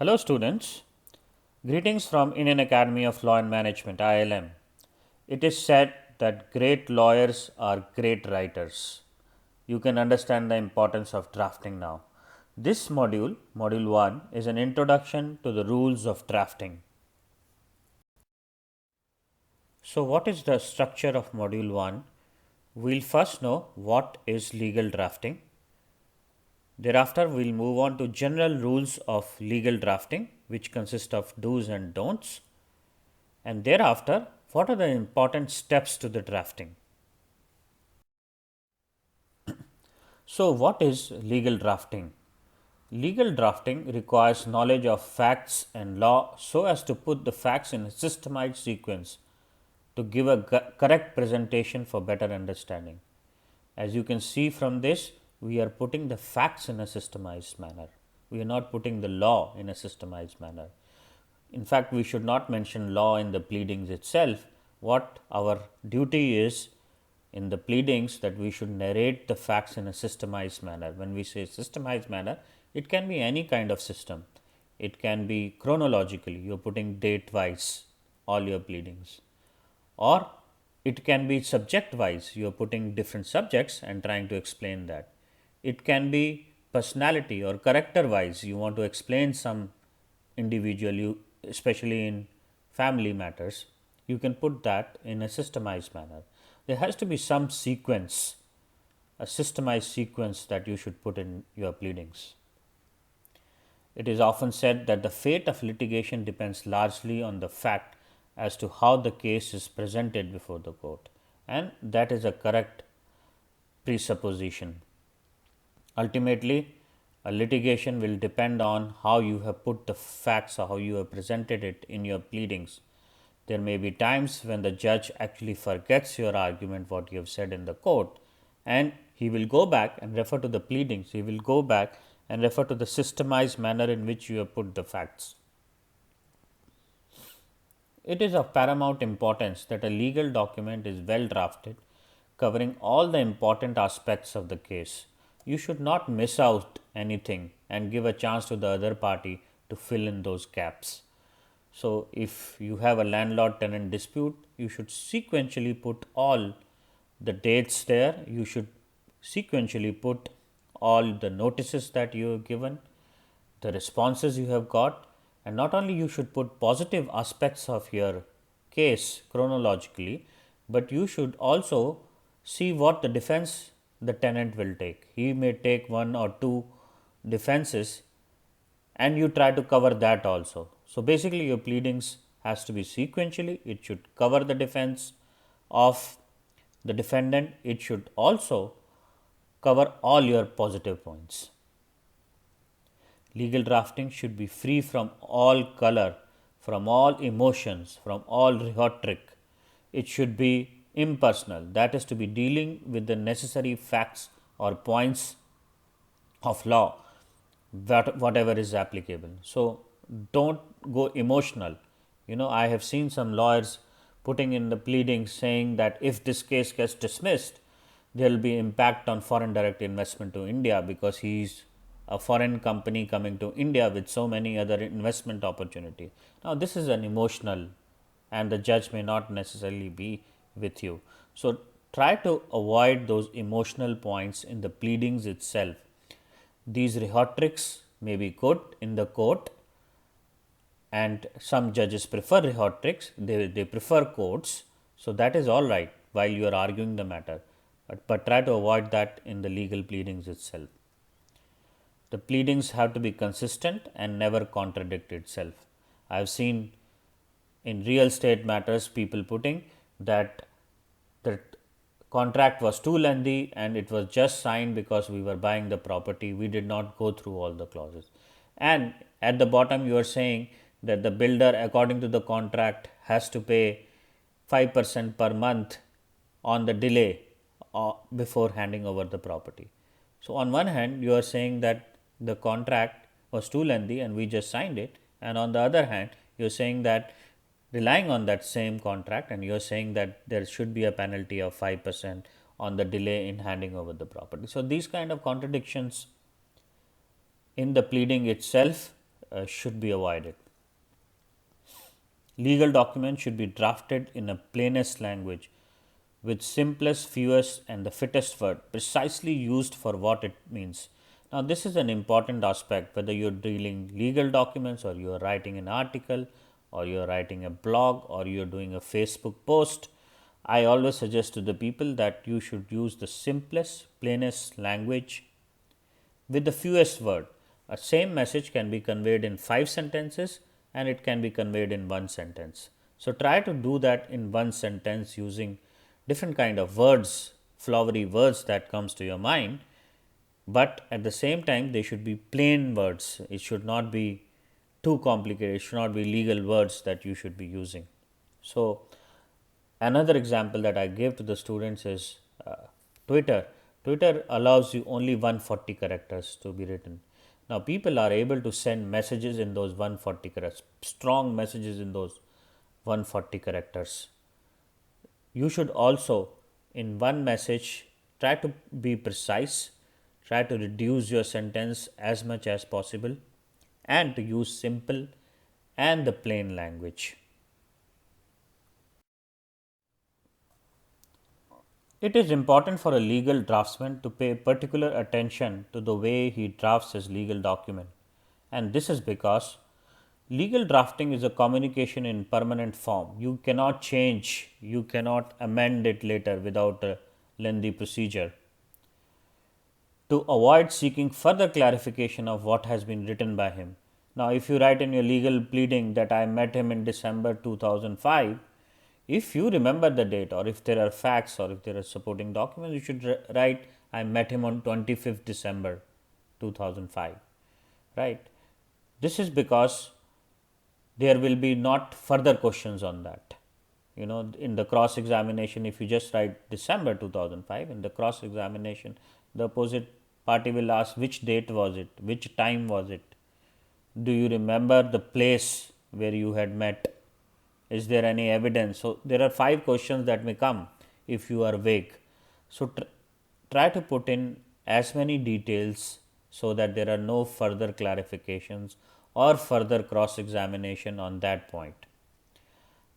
Hello students, greetings from Indian Academy of Law and Management ILM. It is said that great lawyers are great writers. You can understand the importance of drafting now. This module, module 1, is an introduction to the rules of drafting. So what is the structure of module 1? We'll first know what is legal drafting. Thereafter, we'll move on to general rules of legal drafting, which consist of do's and don'ts. And thereafter, what are the important steps to the drafting? So, what is legal drafting? Legal drafting requires knowledge of facts and law so as to put the facts in a systemized sequence to give a correct presentation for better understanding. As you can see from this, we are putting the facts in a systemized manner. We are not putting the law in a systemized manner. In fact, we should not mention law in the pleadings itself. What our duty is in the pleadings, that we should narrate the facts in a systemized manner. When we say systemized manner, it can be any kind of system. It can be chronologically, you are putting date wise all your pleadings, or it can be subject wise, you are putting different subjects and trying to explain that. It can be personality or character wise, you want to explain some individual, you especially in family matters, you can put that in a systemized manner. There has to be some sequence, a systemized sequence that you should put in your pleadings. It is often said that the fate of litigation depends largely on the fact as to how the case is presented before the court, and that is a correct presupposition. Ultimately, a litigation will depend on how you have put the facts or how you have presented it in your pleadings. There may be times when the judge actually forgets your argument, what you have said in the court, and he will go back and refer to the pleadings. He will go back and refer to the systemized manner in which you have put the facts. It is of paramount importance that a legal document is well drafted, covering all the important aspects of the case. You should not miss out anything and give a chance to the other party to fill in those gaps. So, if you have a landlord tenant dispute, you should sequentially put all the dates there. You should sequentially put all the notices that you have given, the responses you have got, and not only you should put positive aspects of your case chronologically, but you should also see what the defense the tenant will take. He may take one or two defenses and you try to cover that also. So, basically your pleadings has to be sequentially, it should cover the defense of the defendant, it should also cover all your positive points. Legal drafting should be free from all color, from all emotions, from all rhetoric. It should be impersonal, that is to be dealing with the necessary facts or points of law, whatever is applicable. So, don't go emotional. I have seen some lawyers putting in the pleadings saying that if this case gets dismissed, there will be impact on foreign direct investment to India because he is a foreign company coming to India with so many other investment opportunities. Now, this is an emotional, and the judge may not necessarily be with you. So, try to avoid those emotional points in the pleadings itself. These rhetorics may be good in the court, and some judges prefer rhetorics, they prefer quotes. So, that is all right while you are arguing the matter, but try to avoid that in the legal pleadings itself. The pleadings have to be consistent and never contradict itself. I have seen in real estate matters people putting that the contract was too lengthy and it was just signed because we were buying the property. We did not go through all the clauses. And at the bottom, you are saying that the builder, according to the contract, has to pay 5% per month on the delay before handing over the property. So, on one hand, you are saying that the contract was too lengthy and we just signed it, and on the other hand, you are saying that relying on that same contract, and you are saying that there should be a penalty of 5% on the delay in handing over the property. So, these kind of contradictions in the pleading itself should be avoided. Legal documents should be drafted in a plainest language with simplest, fewest, and the fittest word, precisely used for what it means. Now, this is an important aspect whether you're dealing legal documents or you're writing an article or you're writing a blog or you're doing a Facebook post. I always suggest to the people that you should use the simplest, plainest language with the fewest word. A same message can be conveyed in 5 sentences and it can be conveyed in 1 sentence. So try to do that in 1 sentence using different kind of words, flowery words that comes to your mind, but at the same time they should be plain words. It should not be too complicated. It should not be legal words that you should be using. So another example that I give to the students is Twitter. Twitter allows you only 140 characters to be written. Now, people are able to send messages in those 140 characters, strong messages in those 140 characters. You should also, in one message, try to be precise, try to reduce your sentence as much as possible, and to use simple and the plain language. It is important for a legal draftsman to pay particular attention to the way he drafts his legal document. And this is because legal drafting is a communication in permanent form. You cannot change, you cannot amend it later without a lengthy procedure. To avoid seeking further clarification of what has been written by him. Now, if you write in your legal pleading that I met him in December 2005, if you remember the date or if there are facts or if there are supporting documents, you should write I met him on 25th December 2005, right. This is because there will be not further questions on that. You know, in the cross examination, if you just write December 2005, in the cross examination, the opposite party will ask which date was it, which time was it, do you remember the place where you had met, is there any evidence? So, there are 5 questions that may come if you are vague. So, try to put in as many details so that there are no further clarifications or further cross examination on that point.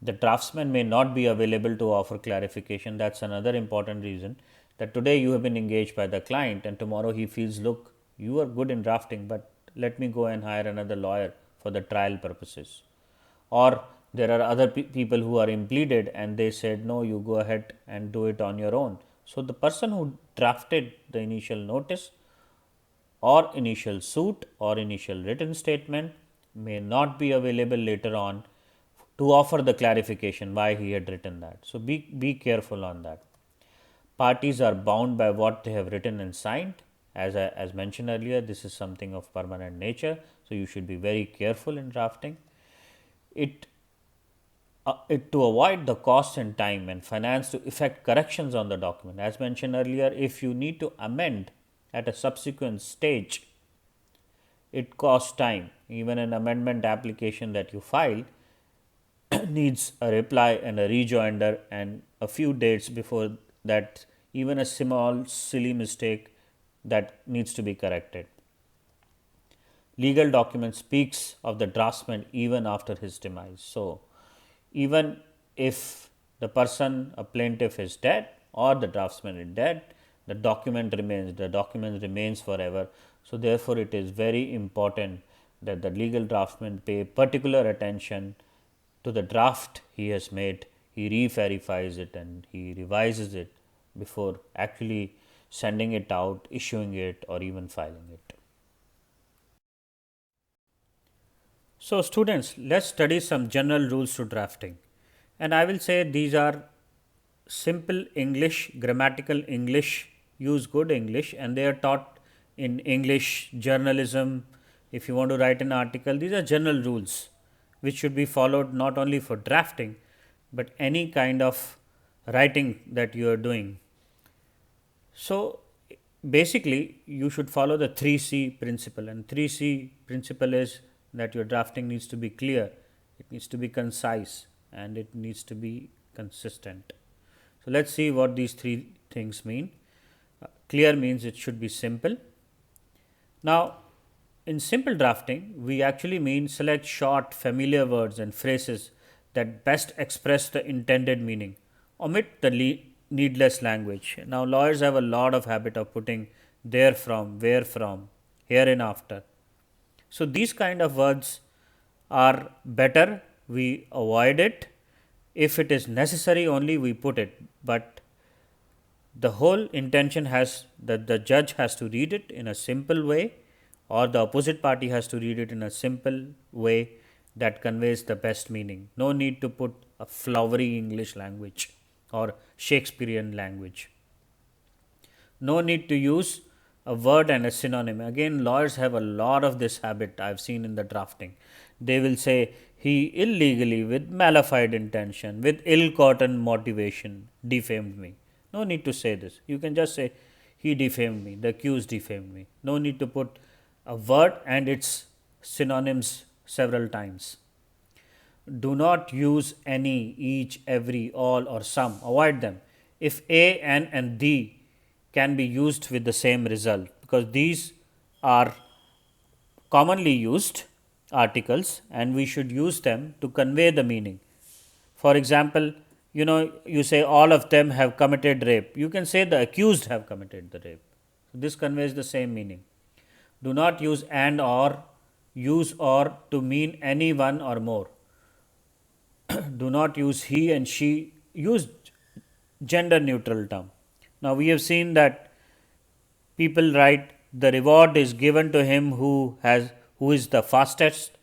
The draftsman may not be available to offer clarification. That's another important reason that today you have been engaged by the client and tomorrow he feels, look, you are good in drafting, but let me go and hire another lawyer for the trial purposes. Or there are other people who are impleaded and they said, no, you go ahead and do it on your own. So, the person who drafted the initial notice or initial suit or initial written statement may not be available later on to offer the clarification why he had written that. So, be careful on that. Parties are bound by what they have written and signed. As mentioned earlier, this is something of permanent nature. So, you should be very careful in drafting. It to avoid the cost and time and finance to effect corrections on the document. As mentioned earlier, if you need to amend at a subsequent stage, it costs time. Even an amendment application that you file needs a reply and a rejoinder and a few dates before that, even a small silly mistake that needs to be corrected. Legal document speaks of the draftsman even after his demise. So, even if the person, a plaintiff, is dead or the draftsman is dead, the document remains forever. So, therefore, it is very important that the legal draftsman pay particular attention to the draft he has made, he re-verifies it and he revises it before actually sending it out, issuing it, or even filing it. So, students, let's study some general rules to drafting. And I will say these are simple English, grammatical English, use good English, and they are taught in English journalism. If you want to write an article, these are general rules which should be followed not only for drafting, but any kind of writing that you are doing. So, basically, you should follow the 3C principle, and 3C principle is that your drafting needs to be clear, it needs to be concise, and it needs to be consistent. So, let us see what these 3 things mean. Clear means it should be simple. Now, In simple drafting, we actually mean select short, familiar words and phrases that best express the intended meaning. Omit the needless language. Now, lawyers have a lot of habit of putting there from, where from, here and after. So, these kind of words are better. We avoid it. If it is necessary, only we put it. But the whole intention has that the judge has to read it in a simple way, or the opposite party has to read it in a simple way that conveys the best meaning. No need to put a flowery English language or Shakespearean language. No need to use a word and a synonym. Again, lawyers have a lot of this habit I've seen in the drafting. They will say, he illegally, with malified intention, with ill gotten motivation, defamed me. No need to say this. You can just say, he defamed me, the accused defamed me. No need to put a word and its synonyms several times. Do not use any, each, every, all, or some. Avoid them. If a, an, and the can be used with the same result, because these are commonly used articles and we should use them to convey the meaning. For example, you say all of them have committed rape. You can say the accused have committed the rape. This conveys the same meaning. Do not use and or, use or to mean any one or more. Do not use he and she, use gender neutral term. Now we have seen that people write the reward is given to him who is the fastest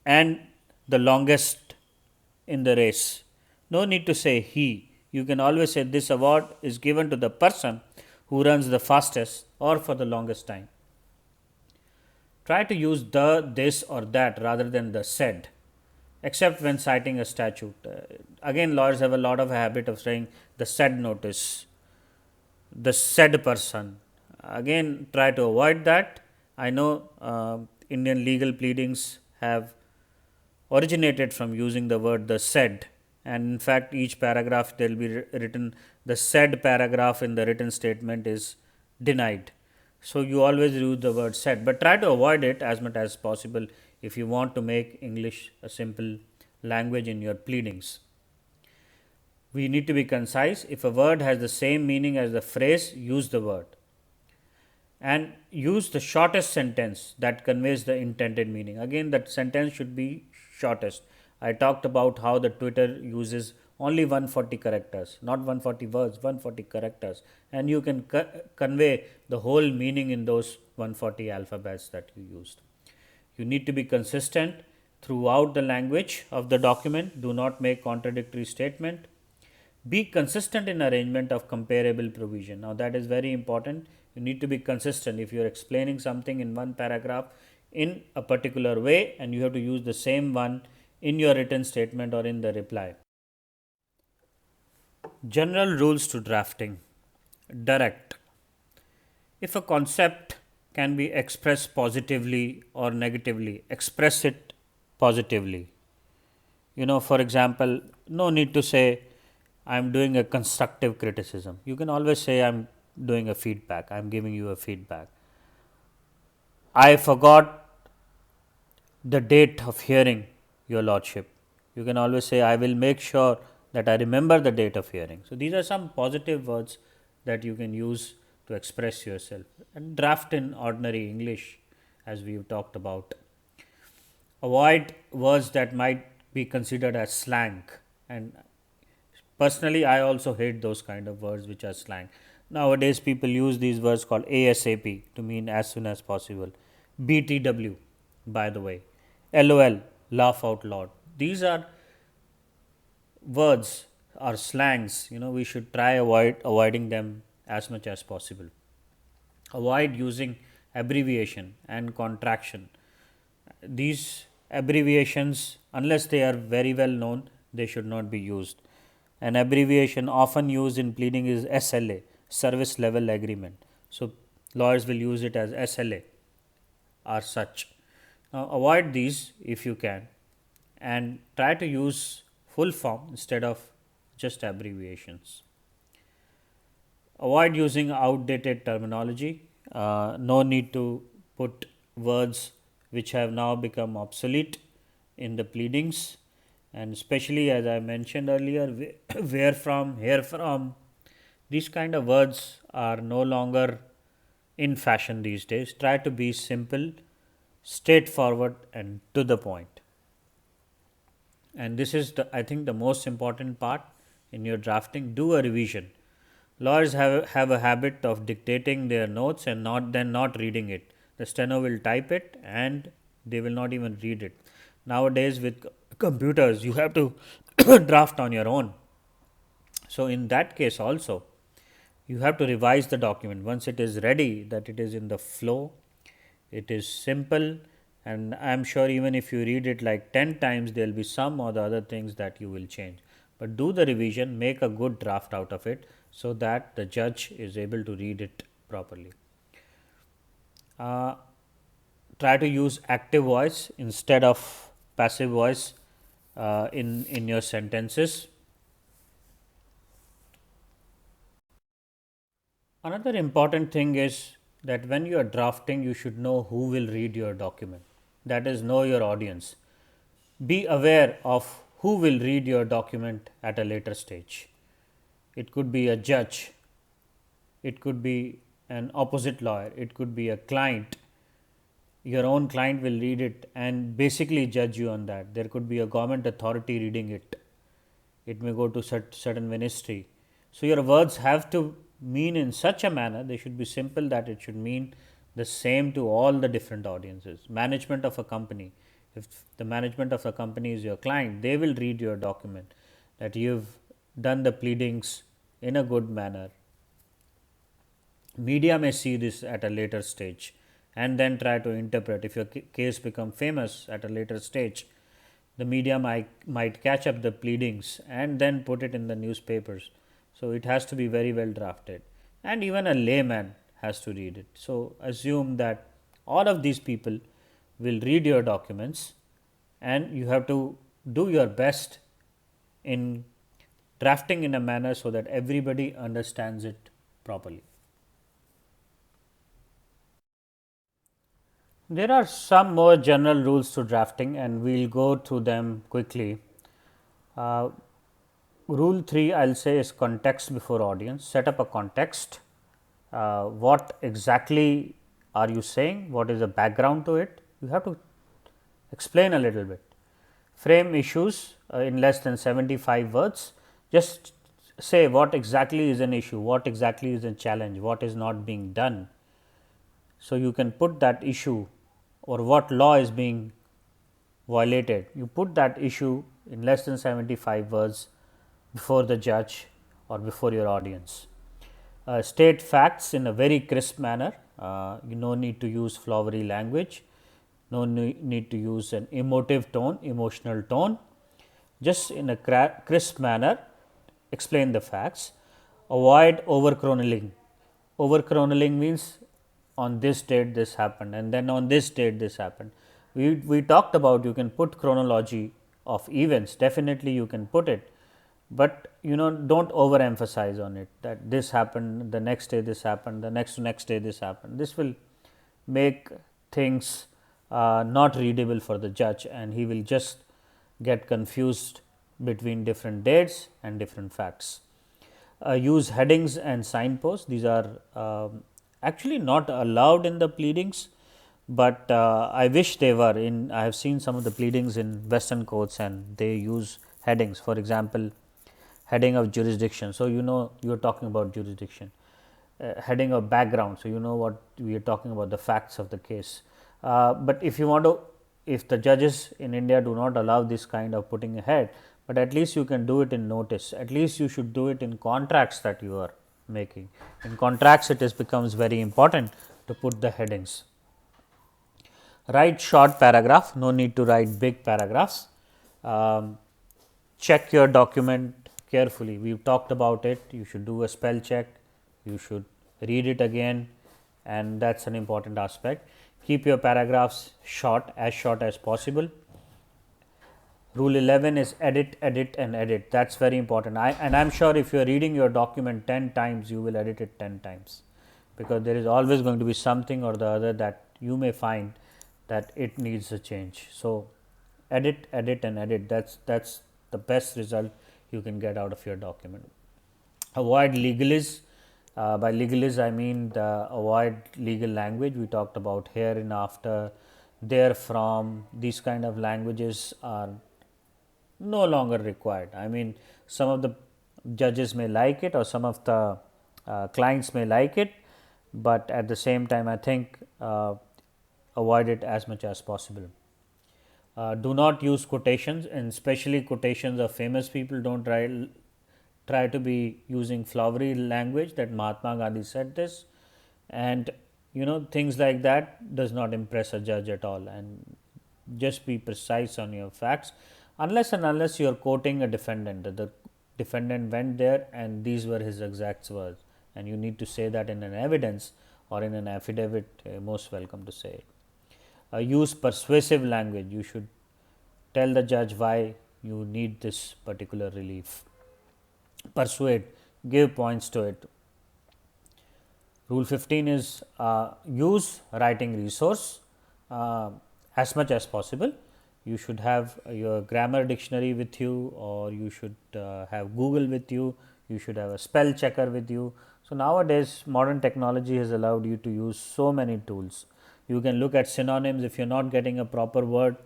and the longest in the race. No need to say he. You can always say this award is given to the person who runs the fastest or for the longest time. Try to use the, this, or that rather than the said, except when citing a statute. Again, lawyers have a lot of habit of saying the said notice, the said person. Again, try to avoid that. I know Indian legal pleadings have originated from using the word the said, and in fact, each paragraph there will be written the said paragraph in the written statement is denied. So, you always use the word said, but try to avoid it as much as possible if you want to make English a simple language in your pleadings. We need to be concise. If a word has the same meaning as the phrase, use the word. And use the shortest sentence that conveys the intended meaning. Again, that sentence should be shortest. I talked about how the Twitter uses only 140 characters, not 140 words, 140 characters, and you can convey the whole meaning in those 140 alphabets that you used. You need to be consistent throughout the language of the document. Do not make contradictory statement. Be consistent in arrangement of comparable provision. Now, that is very important. You need to be consistent. If you are explaining something in one paragraph in a particular way and you have to use the same one in your written statement or in the reply. General rules to drafting. Direct. If a concept can be expressed positively or negatively, express it positively. For example, no need to say I am doing a constructive criticism. You can always say I am doing a feedback, I am giving you a feedback. I forgot the date of hearing, your lordship. You can always say I will make sure that I remember the date of hearing. So, these are some positive words that you can use to express yourself and draft in ordinary English as we have talked about. Avoid words that might be considered as slang, and personally I also hate those kind of words which are slang. Nowadays people use these words called ASAP to mean as soon as possible. BTW, by the way, LOL, laugh out loud. These are words or slangs, we should try avoiding them as much as possible. Avoid using abbreviation and contraction. These abbreviations, unless they are very well known, they should not be used. An abbreviation often used in pleading is SLA, service level agreement. So, lawyers will use it as SLA or such. Now, avoid these if you can and try to use full form instead of just abbreviations. Avoid using outdated terminology. No need to put words which have now become obsolete in the pleadings, and especially as I mentioned earlier, where from, here from, these kind of words are no longer in fashion these days. Try to be simple, straightforward, and to the point. And this is the, I think, the most important part in your drafting. Do a revision. Lawyers have a habit of dictating their notes and not reading it. The steno will type it and they will not even read it. Nowadays with computers you have to draft on your own. So in that case also you have to revise the document once it is ready, that it is in the flow, it is simple, and I am sure even if you read it like 10 times there will be some or the other things that you will change. But do the revision, make a good draft out of it so that the judge is able to read it properly. Try to use active voice instead of passive voice in your sentences. Another important thing is that when you are drafting, you should know who will read your document. That is, know your audience. Be aware of who will read your document at a later stage. It could be a judge, it could be an opposite lawyer, it could be a client. Your own client will read it and basically judge you on that. There could be a government authority reading it. It may go to certain ministry. So your words have to mean in such a manner, they should be simple, that it should mean the same to all the different audiences. Management of a company, if the management of a company is your client, they will read your document that you've done the pleadings in a good manner. Media may see this at a later stage and then try to interpret. If your case become famous at a later stage, the media might catch up the pleadings and then put it in the newspapers. So it has to be very well drafted, and even a layman has to read it. So assume that all of these people will read your documents, and you have to do your best in drafting in a manner so that everybody understands it properly. There are some more general rules to drafting, and we will go through them quickly. Uh, Rule 3, I will say, is context before audience. Set up a context. What exactly are you saying? What is the background to it? You have to explain a little bit. Frame issues in less than 75 words. Just say what exactly is an issue, what exactly is a challenge, what is not being done. So you can put that issue or what law is being violated. You put that issue in less than 75 words before the judge or before your audience. State facts in a very crisp manner. You no need to use flowery language, no need to use an emotive tone, emotional tone. Just in a crisp manner, explain the facts. Avoid over chronicling. Over chronicling means on this date this happened and then on this date this happened. We talked about you can put chronology of events, definitely you can put it, but don't overemphasize on it, that this happened, the next day this happened, the next day this happened. This will make things not readable for the judge, and he will just get confused between different dates and different facts. Use headings and signposts. These are actually not allowed in the pleadings, but I wish they were. I have seen some of the pleadings in Western courts and they use headings. For example, heading of jurisdiction. So you are talking about jurisdiction. Heading of background. So you know what we are talking about, the facts of the case. But if you want to, if the judges in India do not allow this kind of putting a head, but at least you can do it in notice. At least you should do it in contracts that you are making. In contracts, it becomes very important to put the headings. Write short paragraph. No need to write big paragraphs. Check your document carefully. We've talked about it. You should do a spell check. You should read it again, and that's an important aspect. Keep your paragraphs short as possible. Rule 11 is edit, edit and edit. That's very important. I'm sure if you are reading your document 10 times, you will edit it 10 times, because there is always going to be something or the other that you may find that it needs a change. So, edit, edit and edit, that's the best result you can get out of your document. Avoid legalese. By legalese, I mean avoid legal language. We talked about here and after, there, from. These kind of languages are no longer required. I mean, some of the judges may like it or some of the clients may like it, but at the same time, I think avoid it as much as possible. Do not use quotations, and especially quotations of famous people. Don't try to be using flowery language that Mahatma Gandhi said this, and things like that does not impress a judge at all. And just be precise on your facts, unless you are quoting a defendant, that the defendant went there and these were his exact words, and you need to say that in an evidence or in an affidavit. Most welcome to say it. Use persuasive language. You should tell the judge why you need this particular relief. Persuade, give points to it. Rule 15 is use writing resource as much as possible. You should have your grammar dictionary with you, or you should have Google with you, you should have a spell checker with you. So, nowadays modern technology has allowed you to use so many tools. You can look at synonyms. If you are not getting a proper word,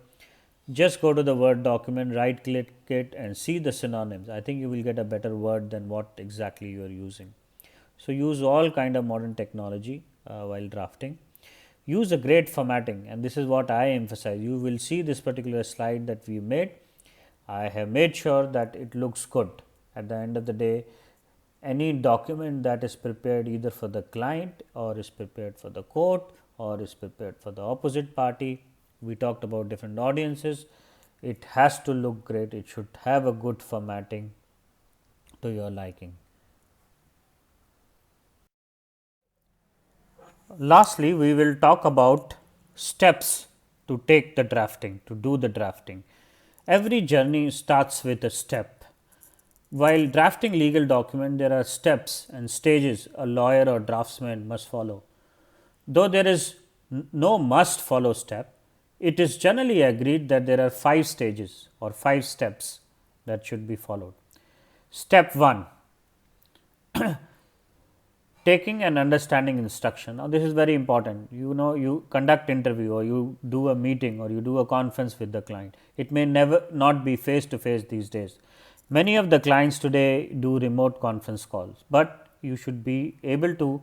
just go to the Word document, right click it and see the synonyms. I think you will get a better word than what exactly you are using. So, use all kind of modern technology while drafting. Use a great formatting, and this is what I emphasize. You will see this particular slide that we made. I have made sure that it looks good. At the end of the day, any document that is prepared either for the client or is prepared for the court or is prepared for the opposite party, we talked about different audiences, it has to look great. It should have a good formatting to your liking. Lastly, we will talk about steps to take the drafting, to do the drafting. Every journey starts with a step. While drafting legal document, there are steps and stages a lawyer or draftsman must follow. Though there is no must follow step, it is generally agreed that there are 5 stages or 5 steps that should be followed. Step 1, taking and understanding instruction. Now, this is very important. You conduct interview, or you do a meeting, or you do a conference with the client. It may never not be face to face these days. Many of the clients today do remote conference calls, but you should be able to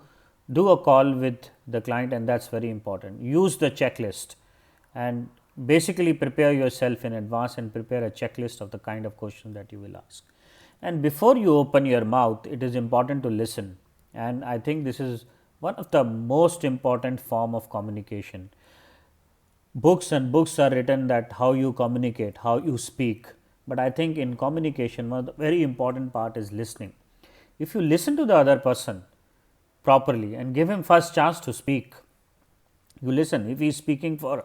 do a call with the client, and that's very important. Use the checklist and basically prepare yourself in advance and prepare a checklist of the kind of question that you will ask. And before you open your mouth, it is important to listen, and I think this is one of the most important form of communication. Books and books are written that how you communicate, how you speak, but I think in communication one of the very important part is listening. If you listen to the other person properly and give him first chance to speak, you listen. If he is speaking for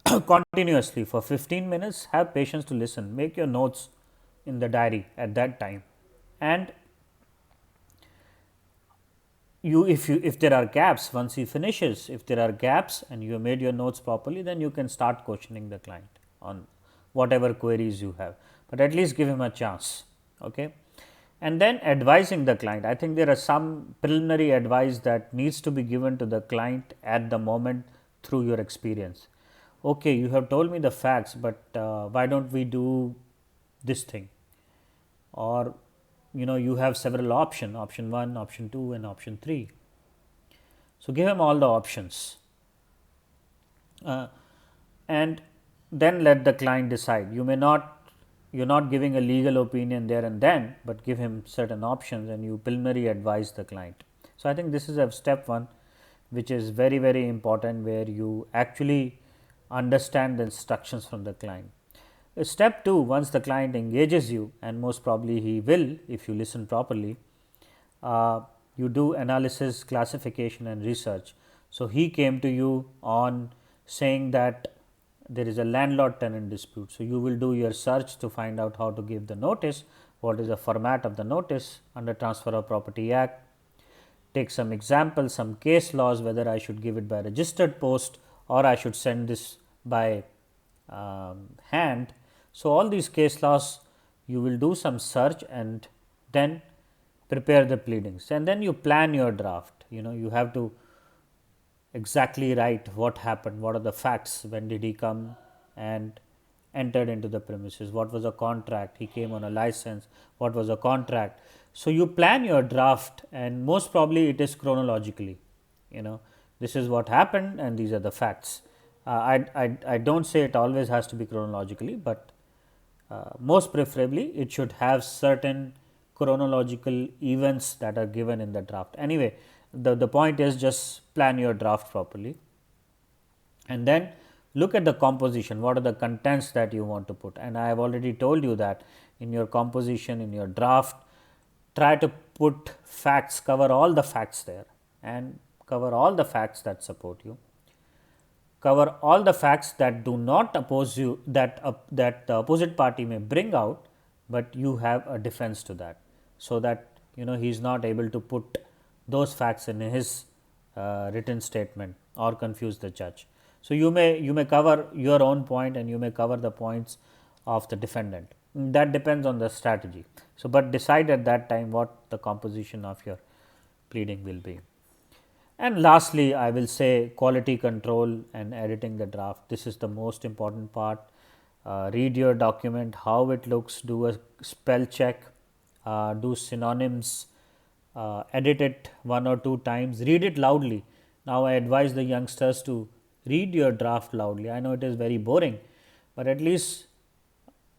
continuously for 15 minutes, have patience to listen. Make your notes in the diary at that time, and if there are gaps, once he finishes, if there are gaps and you have made your notes properly, then you can start questioning the client on whatever queries you have, but at least give him a chance. Okay. And then advising the client. I think there are some preliminary advice that needs to be given to the client at the moment through your experience. Okay, you have told me the facts, but why don't we do this thing? Or you have several options, option 1, option 2 and option 3. So, give him all the options and then let the client decide. You are not giving a legal opinion there and then, but give him certain options and you preliminary advise the client. So, I think this is a step 1, which is very, very important, where you actually understand the instructions from the client. Step 2, once the client engages you, and most probably he will if you listen properly, you do analysis, classification and research. So, he came to you on saying that there is a landlord tenant dispute. So, you will do your search to find out how to give the notice, what is the format of the notice under Transfer of Property Act, take some examples, some case laws, whether I should give it by registered post or I should send this by hand. So, all these case laws you will do some search and then prepare the pleadings, and then you plan your draft. You have to exactly write what happened, what are the facts, when did he come and entered into the premises, what was the contract, he came on a license, what was the contract. So, you plan your draft, and most probably it is chronologically. This is what happened and these are the facts. I don't say it always has to be chronologically, but most preferably it should have certain chronological events that are given in the draft. Anyway, the point is just plan your draft properly, and then look at the composition, what are the contents that you want to put. And I have already told you that in your composition, in your draft, try to put facts, cover all the facts there, and cover all the facts that support you, cover all the facts that do not oppose you, that the opposite party may bring out, but you have a defense to that, so that he is not able to put those facts in his written statement or confuse the judge. So, you may cover your own point and you may cover the points of the defendant. That depends on the strategy. So, but decide at that time what the composition of your pleading will be. And lastly, I will say quality control and editing the draft. This is the most important part. Read your document, how it looks, do a spell check, do synonyms, edit it 1 or 2 times, read it loudly. Now, I advise the youngsters to read your draft loudly. I know it is very boring, but at least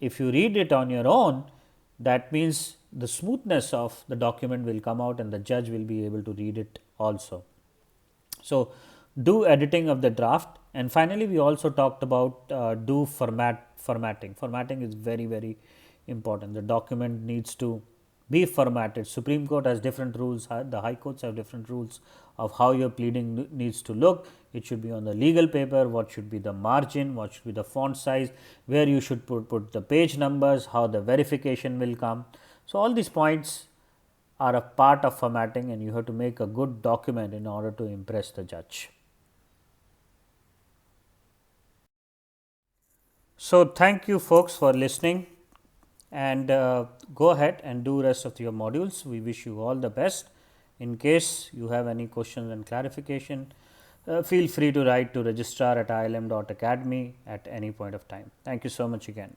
if you read it on your own, that means the smoothness of the document will come out and the judge will be able to read it also. So, do editing of the draft, and finally, we also talked about do formatting. Formatting is very, very important. The document needs to be formatted. Supreme Court has different rules, the High Courts have different rules of how your pleading needs to look. It should be on the legal paper, what should be the margin, what should be the font size, where you should put the page numbers, how the verification will come. So, all these points are a part of formatting, and you have to make a good document in order to impress the judge. So, thank you folks for listening, and go ahead and do rest of your modules. We wish you all the best. In case you have any questions and clarification, feel free to write to registrar@ilm.academy at any point of time. Thank you so much again.